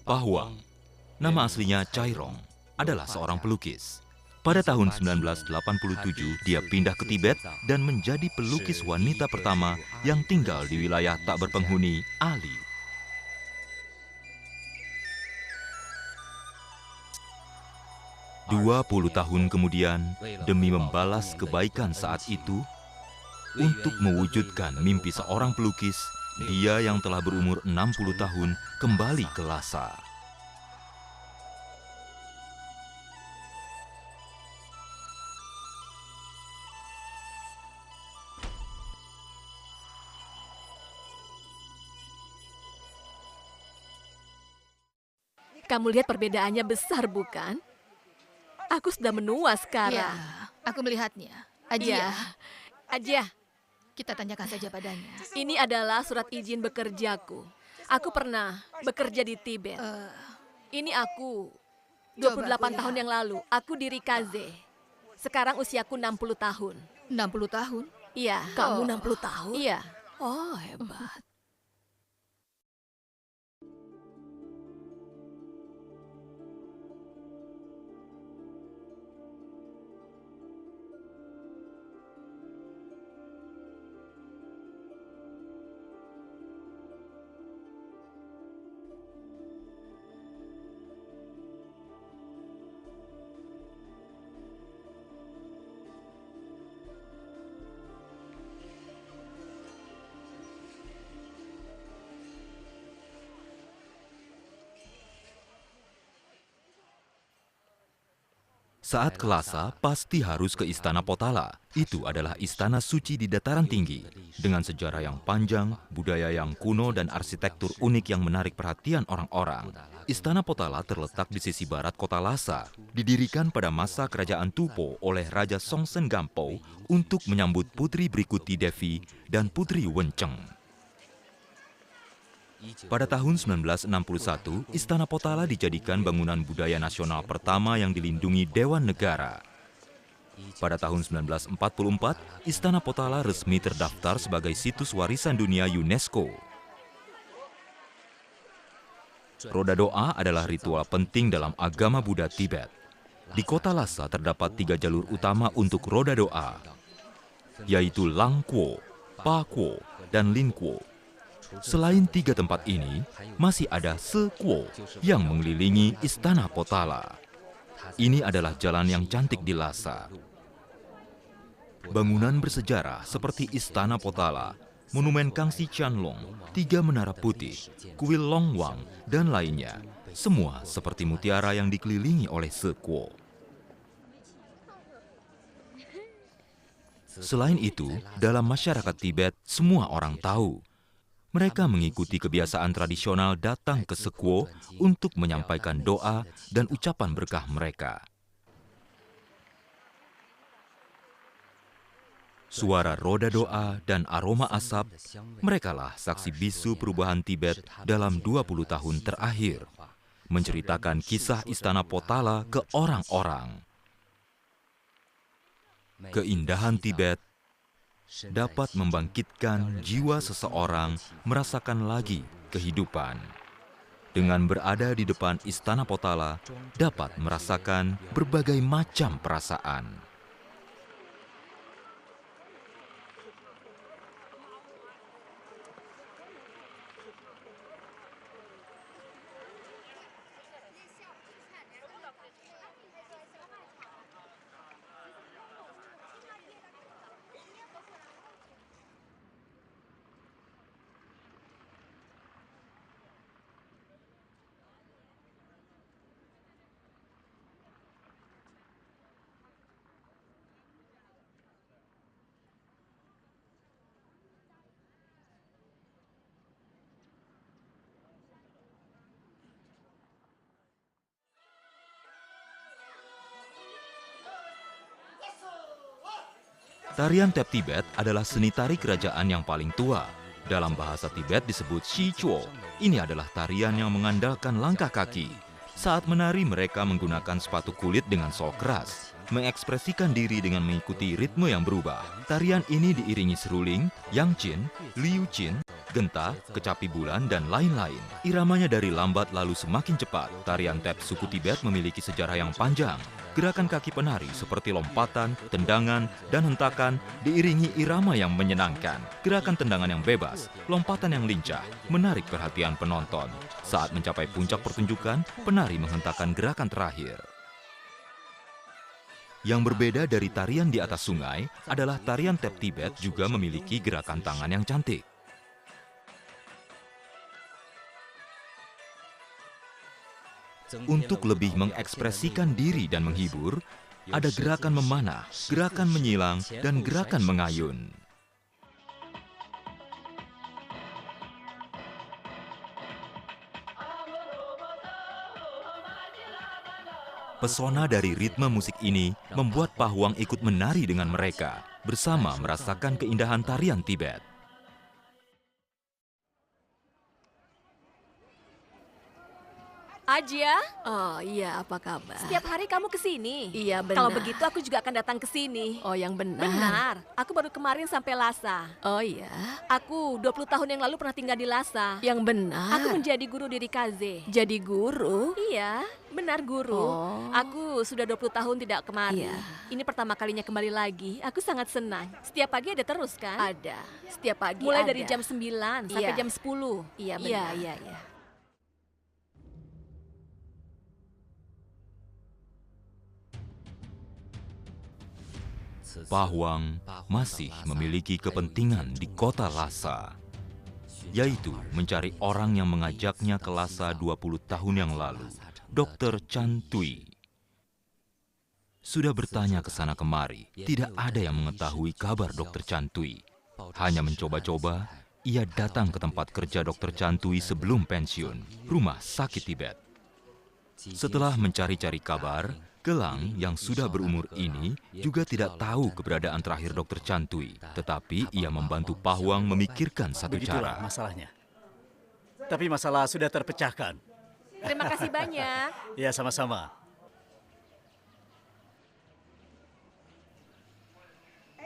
Pahuang, nama aslinya Chairong, adalah seorang pelukis. Pada tahun 1987, dia pindah ke Tibet dan menjadi pelukis wanita pertama yang tinggal di wilayah tak berpenghuni Ali. Dua 20 tahun kemudian, demi membalas kebaikan saat itu, untuk mewujudkan mimpi seorang pelukis, dia yang telah berumur 60 tahun kembali ke Lhasa. Kamu lihat perbedaannya besar, bukan? Aku sudah menua sekarang. Ya, aku melihatnya. Ajia, Aja, kita tanyakan saja padanya. ini adalah surat izin bekerjaku. Aku pernah bekerja di Tibet. Ini aku, 28 tahun yang lalu. Aku di Rikaze. Sekarang usiaku 60 tahun. 60 tahun? Iya. Kamu 60 tahun? Iya. Oh, hebat. Saat ke Lhasa, pasti harus ke Istana Potala. Itu adalah istana suci di dataran tinggi. Dengan sejarah yang panjang, budaya yang kuno, dan arsitektur unik yang menarik perhatian orang-orang. Istana Potala terletak di sisi barat kota Lhasa. Didirikan pada masa kerajaan Tupo oleh Raja Songtsen Gampo untuk menyambut Putri Brikuti Devi dan Putri Wenceng. Pada tahun 1961, Istana Potala dijadikan bangunan budaya nasional pertama yang dilindungi Dewan Negara. Pada tahun 1944, Istana Potala resmi terdaftar sebagai situs warisan dunia UNESCO. Roda doa adalah ritual penting dalam agama Buddha Tibet. Di kota Lhasa terdapat 3 jalur utama untuk roda doa, yaitu Langquo, Paquo, dan Linquo. Selain 3 tempat ini, masih ada Sequo yang mengelilingi Istana Potala. Ini adalah jalan yang cantik di Lhasa. Bangunan bersejarah seperti Istana Potala, Monumen Kangxi Tianlong, 3 menara putih, kuil Longwang, dan lainnya, semua seperti mutiara yang dikelilingi oleh Sequo. Selain itu, dalam masyarakat Tibet, semua orang tahu mereka mengikuti kebiasaan tradisional datang ke Sequo untuk menyampaikan doa dan ucapan berkah mereka. Suara roda doa dan aroma asap, merekalah saksi bisu perubahan Tibet dalam 20 tahun terakhir, menceritakan kisah Istana Potala ke orang-orang. Keindahan Tibet dapat membangkitkan jiwa seseorang merasakan lagi kehidupan. Dengan berada di depan Istana Potala, dapat merasakan berbagai macam perasaan. Tarian tap Tibet adalah seni tari kerajaan yang paling tua. Dalam bahasa Tibet disebut Shichuo. Ini adalah tarian yang mengandalkan langkah kaki. Saat menari mereka menggunakan sepatu kulit dengan sol keras, mengekspresikan diri dengan mengikuti ritme yang berubah. Tarian ini diiringi seruling, yangqin, liuqin, genta, kecapi bulan, dan lain-lain. Iramanya dari lambat lalu semakin cepat. Tarian tap suku Tibet memiliki sejarah yang panjang. Gerakan kaki penari seperti lompatan, tendangan, dan hentakan diiringi irama yang menyenangkan. Gerakan tendangan yang bebas, lompatan yang lincah, menarik perhatian penonton. Saat mencapai puncak pertunjukan, penari menghentakkan gerakan terakhir. Yang berbeda dari tarian di atas sungai adalah tarian tap Tibet juga memiliki gerakan tangan yang cantik. Untuk lebih mengekspresikan diri dan menghibur, ada gerakan memanah, gerakan menyilang, dan gerakan mengayun. Pesona dari ritme musik ini membuat Pahwang ikut menari dengan mereka, bersama merasakan keindahan tarian Tibet. Ajia, Oh iya, apa kabar? setiap hari kamu ke sini. Iya, benar. Kalau begitu aku juga akan datang ke sini. Oh, yang benar. Benar, aku baru kemarin sampai Lhasa. Oh iya, Aku 20 tahun yang lalu pernah tinggal di Lhasa. yang benar. Aku menjadi guru di Rikaze. Jadi guru? Iya, benar guru. Oh. Aku sudah 20 tahun tidak kemari. Iya. Ini pertama kalinya kembali lagi. Aku sangat senang. Setiap pagi ada terus kan? Ada. Setiap pagi Mulai ada. dari jam 9 sampai Iya. jam 10. Iya, Iya, benar. iya, iya. Pahwang masih memiliki kepentingan di kota Lhasa, yaitu mencari orang yang mengajaknya ke Lhasa 20 tahun yang lalu, Dr. Chan Tui. Sudah bertanya ke sana kemari, tidak ada yang mengetahui kabar Dr. Chan Tui. Hanya mencoba-coba, ia datang ke tempat kerja Dr. Chan Tui sebelum pensiun, rumah sakit Tibet. Setelah mencari-cari kabar, Gelang yang sudah berumur ini juga tidak tahu keberadaan terakhir Dr. Chan Tui, tetapi ia membantu Pahwang memikirkan satu Begitulah cara. masalahnya. Tapi masalah sudah terpecahkan. Terima kasih banyak. Ya, sama-sama.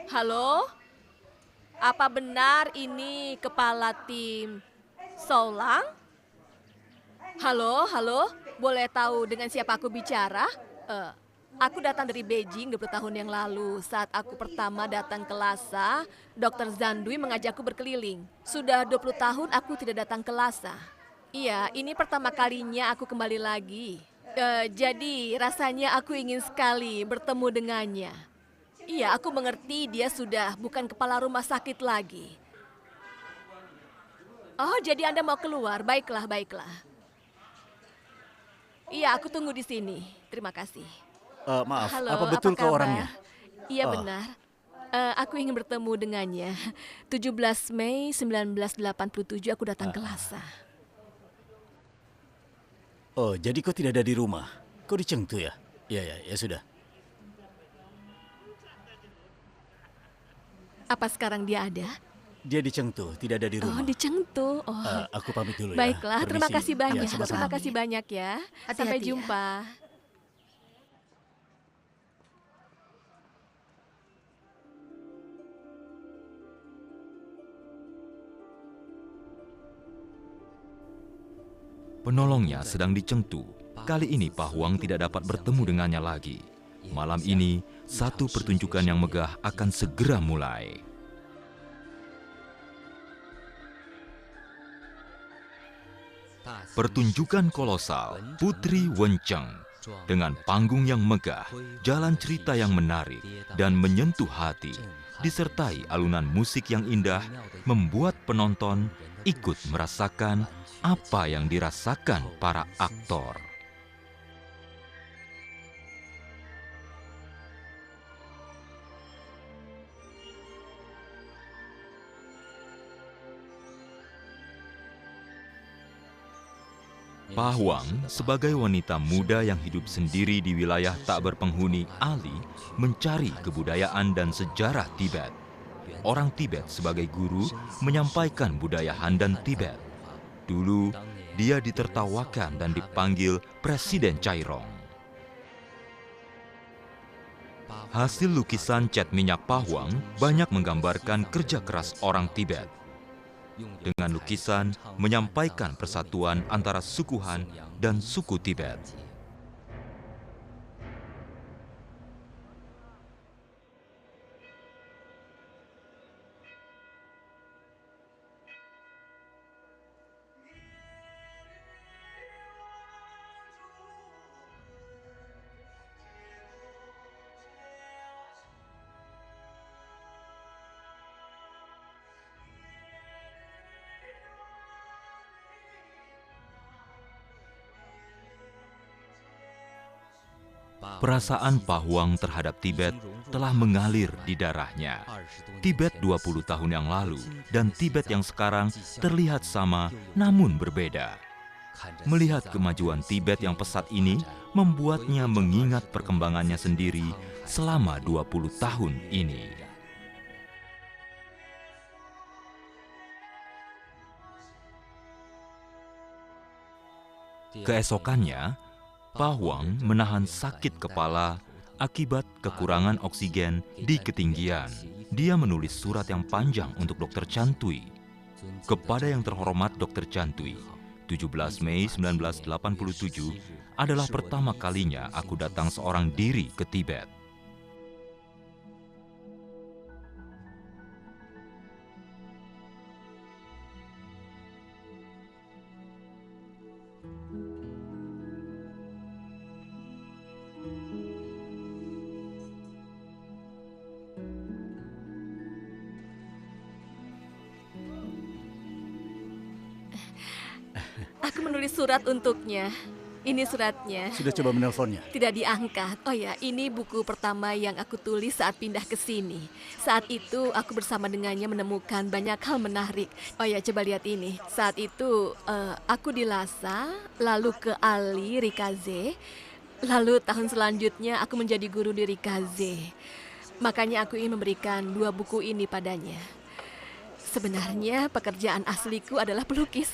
Halo? Apa benar ini kepala tim Solang? Halo, halo? Boleh tahu dengan siapa aku bicara? Aku datang dari Beijing 20 tahun yang lalu. Saat aku pertama datang ke Lhasa, Dr. Zandui mengajakku berkeliling. Sudah 20 tahun aku tidak datang ke Lhasa. Iya, ini pertama kalinya aku kembali lagi. Jadi rasanya aku ingin sekali bertemu dengannya. Iya, aku mengerti dia sudah bukan kepala rumah sakit lagi. Oh, jadi Anda mau keluar? Baiklah, baiklah. Iya, aku tunggu di sini. Terima kasih. Maaf, Halo, apa betul kau kabar? orangnya? Iya, Oh. benar. Aku ingin bertemu dengannya. 17 Mei 1987 aku datang ke Lhasa. Oh, jadi kau tidak ada di rumah. Kau di Chengdu ya? Ya sudah. Apa sekarang dia ada? Dia di Chengdu, tidak ada di Oh, rumah. di Chengdu. Oh, Aku pamit dulu ya. baiklah. Terima Permisi. kasih banyak. Ya, sama-sama. Terima kasih banyak ya. Hati-hati Sampai ya. jumpa. Penolongnya sedang di Chengdu. Kali ini Pahwang tidak dapat bertemu dengannya lagi. Malam ini, satu pertunjukan yang megah akan segera mulai. Pertunjukan kolosal Putri Wenceng dengan panggung yang megah, jalan cerita yang menarik dan menyentuh hati, disertai alunan musik yang indah, membuat penonton ikut merasakan apa yang dirasakan para aktor. Pahwang sebagai wanita muda yang hidup sendiri di wilayah tak berpenghuni Ali mencari kebudayaan dan sejarah Tibet. Orang Tibet sebagai guru menyampaikan budaya Han dan Tibet. Dulu, dia ditertawakan dan dipanggil Presiden Chairong. Hasil lukisan cat minyak Pahwang banyak menggambarkan kerja keras orang Tibet. Dengan lukisan menyampaikan persatuan antara suku Han dan suku Tibet. Perasaan Pak Huang terhadap Tibet telah mengalir di darahnya. Tibet 20 tahun yang lalu dan Tibet yang sekarang terlihat sama namun berbeda. Melihat kemajuan Tibet yang pesat ini membuatnya mengingat perkembangannya sendiri selama 20 tahun ini. Keesokannya, Pak Huang menahan sakit kepala akibat kekurangan oksigen di ketinggian. Dia menulis surat yang panjang untuk Dr. Chantui. Kepada yang terhormat Dr. Chantui, 17 Mei 1987 adalah pertama kalinya aku datang seorang diri ke Tibet. Aku menulis surat untuknya. Ini suratnya. Sudah coba menelponnya? Tidak diangkat. Oh ya, ini buku pertama yang aku tulis saat pindah ke sini. Saat itu aku bersama dengannya menemukan banyak hal menarik. Oh ya, coba lihat ini. Saat itu aku di Lhasa, lalu ke Ali, Rikaze. Lalu tahun selanjutnya aku menjadi guru di Rikaze. Makanya aku ingin memberikan 2 buku ini padanya. Sebenarnya pekerjaan asliku adalah pelukis.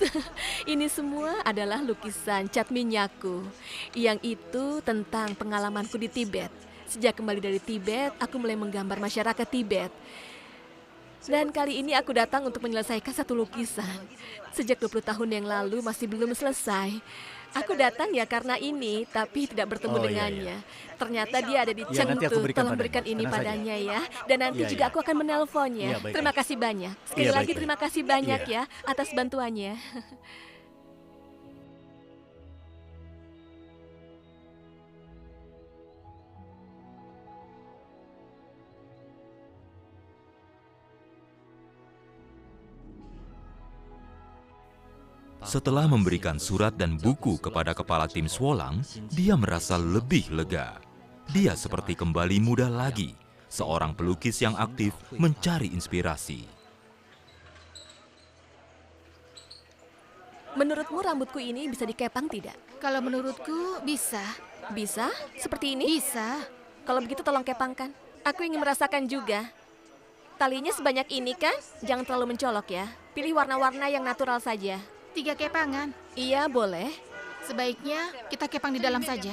Ini semua adalah lukisan cat minyaku. Yang itu tentang pengalamanku di Tibet. Sejak kembali dari Tibet, aku mulai menggambar masyarakat Tibet. Dan kali ini aku datang untuk menyelesaikan satu lukisan. Sejak 20 tahun yang lalu masih belum selesai. Aku datang ya karena ini, tapi tidak bertemu dengannya. Ternyata dia ada di Chengdu. Tolong berikan ini padanya ya. Dan nanti juga aku akan menelponnya. Terima kasih banyak. Sekali lagi terima kasih banyak ya atas bantuannya. Setelah memberikan surat dan buku kepada kepala tim Swolang, dia merasa lebih lega. Dia seperti kembali muda lagi, seorang pelukis yang aktif mencari inspirasi. Menurutmu rambutku ini bisa dikepang tidak? Kalau menurutku bisa. Bisa? Seperti ini? Bisa. Kalau begitu tolong kepangkan. Aku ingin merasakan juga. Talinya sebanyak ini kan? Jangan terlalu mencolok ya. Pilih warna-warna yang natural saja. 3 kepangan. Iya, boleh. Sebaiknya kita kepang di dalam saja.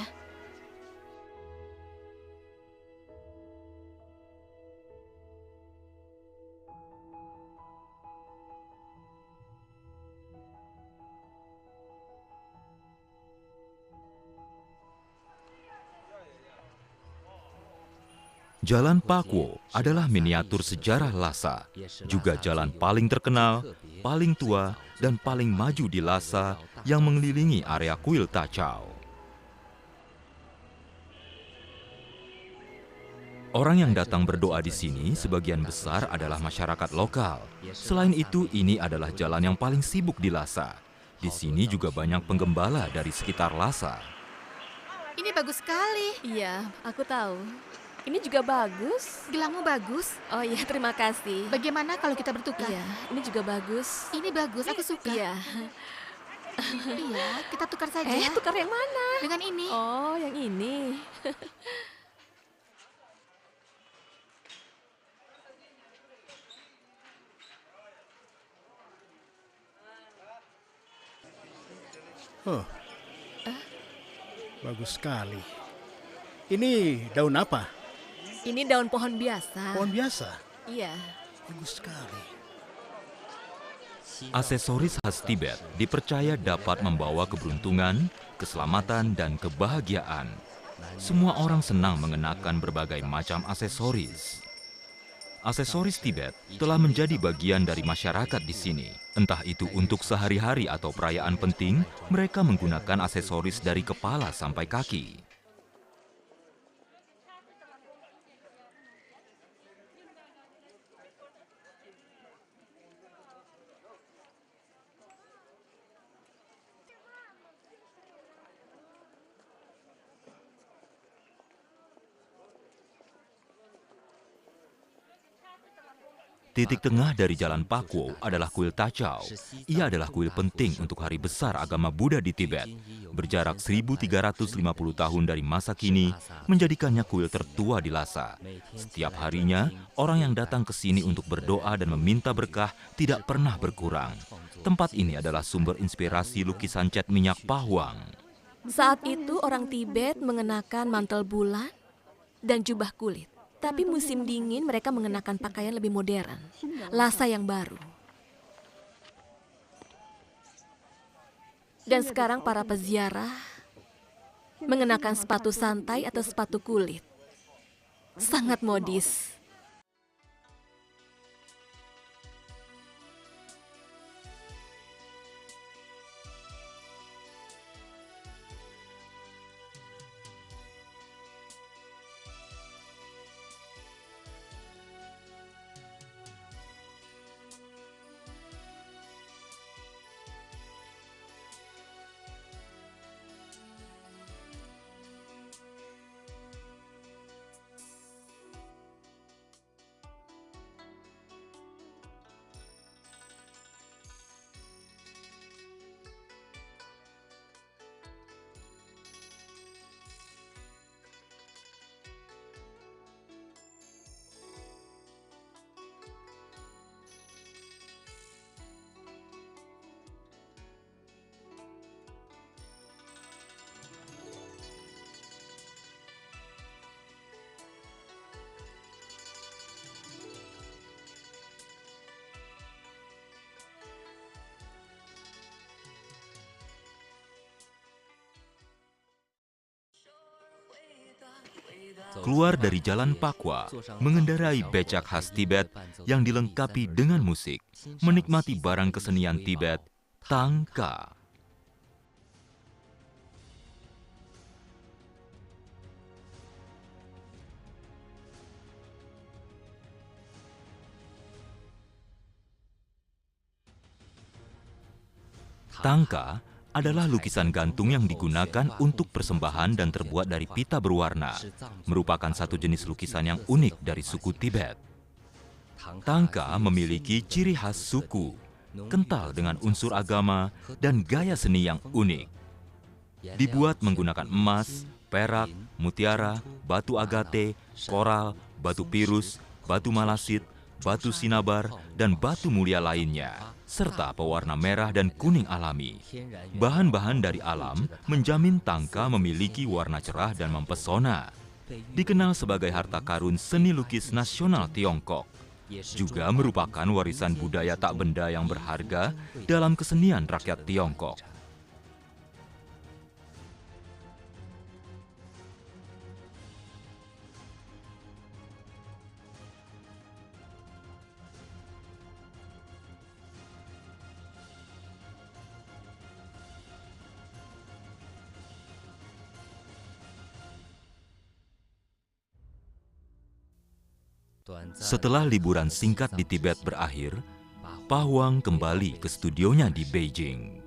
Jalan Pakwo adalah miniatur sejarah Lhasa, juga jalan paling terkenal, paling tua, dan paling maju di Lhasa yang mengelilingi area kuil Tachau. Orang yang datang berdoa di sini sebagian besar adalah masyarakat lokal. Selain itu, ini adalah jalan yang paling sibuk di Lhasa. Di sini juga banyak penggembala dari sekitar Lhasa. Ini bagus sekali. Iya, aku tahu. Ini juga bagus. Gelangmu bagus. Oh iya, terima kasih. Bagaimana kalau kita bertukar? Iya, ini juga bagus. Ini bagus, aku suka. Iya. Iya, kita tukar saja. Tukar yang mana? Dengan ini. Oh, yang ini. Oh, bagus sekali. Ini daun apa? Ini daun pohon biasa. Pohon biasa. Iya. Bagus sekali. Aksesoris khas Tibet dipercaya dapat membawa keberuntungan, keselamatan, dan kebahagiaan. Semua orang senang mengenakan berbagai macam aksesoris. Aksesoris Tibet telah menjadi bagian dari masyarakat di sini. Entah itu untuk sehari-hari atau perayaan penting, mereka menggunakan aksesoris dari kepala sampai kaki. Titik tengah dari Jalan Pakwo adalah kuil Tachau. Ia adalah kuil penting untuk hari besar agama Buddha di Tibet. Berjarak 1350 tahun dari masa kini, menjadikannya kuil tertua di Lhasa. Setiap harinya, orang yang datang ke sini untuk berdoa dan meminta berkah tidak pernah berkurang. Tempat ini adalah sumber inspirasi lukisan cat minyak Pahwang. Saat itu orang Tibet mengenakan mantel bulan dan jubah kulit. Tapi musim dingin mereka mengenakan pakaian lebih modern, Lhasa yang baru. Dan sekarang para peziarah mengenakan sepatu santai atau sepatu kulit. Sangat modis. Keluar dari Jalan Pakwa, mengendarai becak khas Tibet yang dilengkapi dengan musik, menikmati barang kesenian Tibet, tangka. Tangka adalah lukisan gantung yang digunakan untuk persembahan dan terbuat dari pita berwarna. Merupakan satu jenis lukisan yang unik dari suku Tibet. Tangka memiliki ciri khas suku, kental dengan unsur agama dan gaya seni yang unik. Dibuat menggunakan emas, perak, mutiara, batu agate, koral, batu pirus, batu malasit, batu sinabar, dan batu mulia lainnya, serta pewarna merah dan kuning alami. Bahan-bahan dari alam menjamin tangka memiliki warna cerah dan mempesona. Dikenal sebagai harta karun seni lukis nasional Tiongkok. Juga merupakan warisan budaya tak benda yang berharga dalam kesenian rakyat Tiongkok. Setelah liburan singkat di Tibet berakhir, Pahwang kembali ke studionya di Beijing.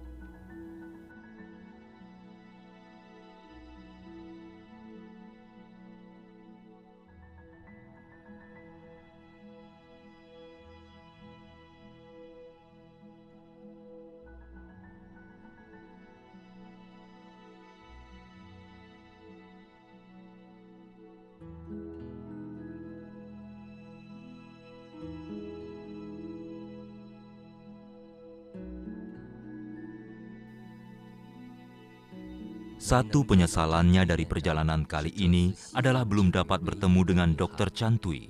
Satu penyesalannya dari perjalanan kali ini adalah belum dapat bertemu dengan Dr. Chantui.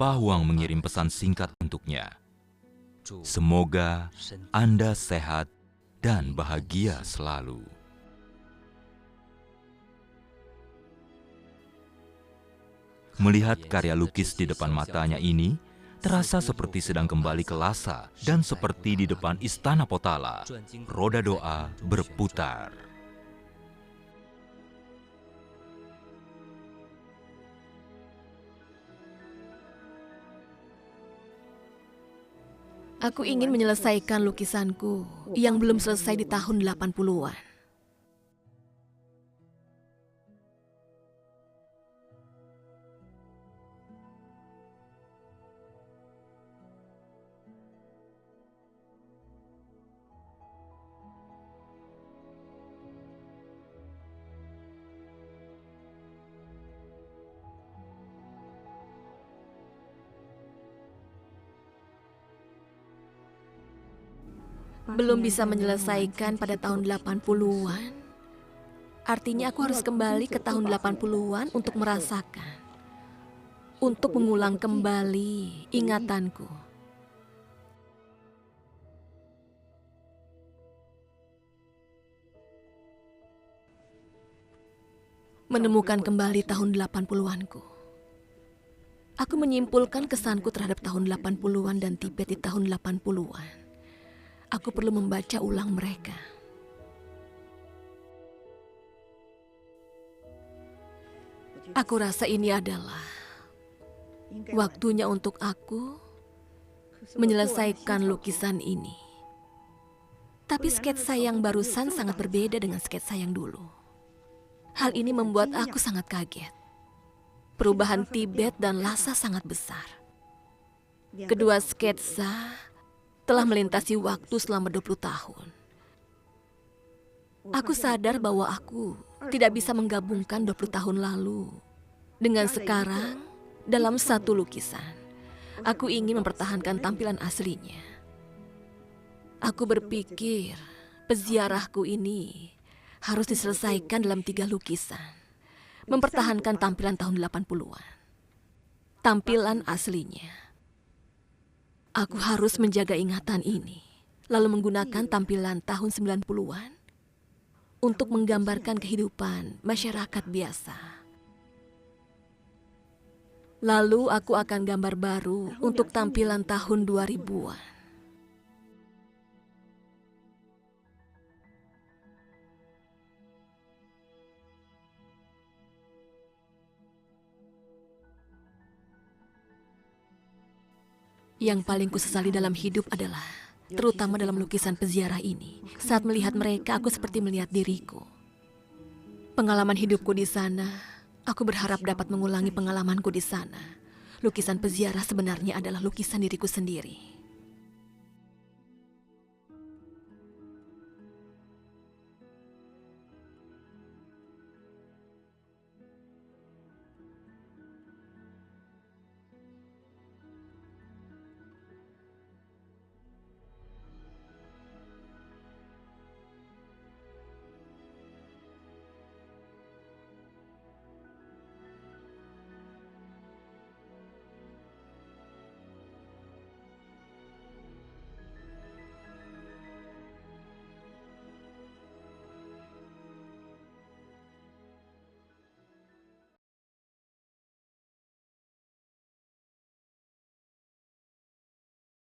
Pa Huang mengirim pesan singkat untuknya. Semoga Anda sehat dan bahagia selalu. Melihat karya lukis di depan matanya ini, terasa seperti sedang kembali ke Lhasa dan seperti di depan istana Potala, roda doa berputar. Aku ingin menyelesaikan lukisanku yang belum selesai di tahun 80-an. Belum bisa menyelesaikan pada tahun 80-an. Artinya aku harus kembali ke tahun 80-an untuk merasakan. Untuk mengulang kembali ingatanku. Menemukan kembali tahun 80-anku. Aku menyimpulkan kesanku terhadap tahun 80-an dan Tibet di tahun 80-an. Aku perlu membaca ulang mereka. Aku rasa ini adalah waktunya untuk aku menyelesaikan lukisan ini. Tapi sketsa yang barusan sangat berbeda dengan sketsa yang dulu. Hal ini membuat aku sangat kaget. Perubahan Tibet dan Lhasa sangat besar. Kedua sketsa telah melintasi waktu selama 20 tahun. Aku sadar bahwa aku tidak bisa menggabungkan 20 tahun lalu dengan sekarang dalam satu lukisan. Aku ingin mempertahankan tampilan aslinya. Aku berpikir peziarahku ini harus diselesaikan dalam 3 lukisan. Mempertahankan tampilan tahun 80-an. Tampilan aslinya. Aku harus menjaga ingatan ini, lalu menggunakan tampilan tahun 90-an untuk menggambarkan kehidupan masyarakat biasa. Lalu aku akan gambar baru untuk tampilan tahun 2000-an. Yang paling kusesali dalam hidup adalah, terutama dalam lukisan peziarah ini, saat melihat mereka aku seperti melihat diriku. Pengalaman hidupku di sana, aku berharap dapat mengulangi pengalamanku di sana. Lukisan peziarah sebenarnya adalah lukisan diriku sendiri.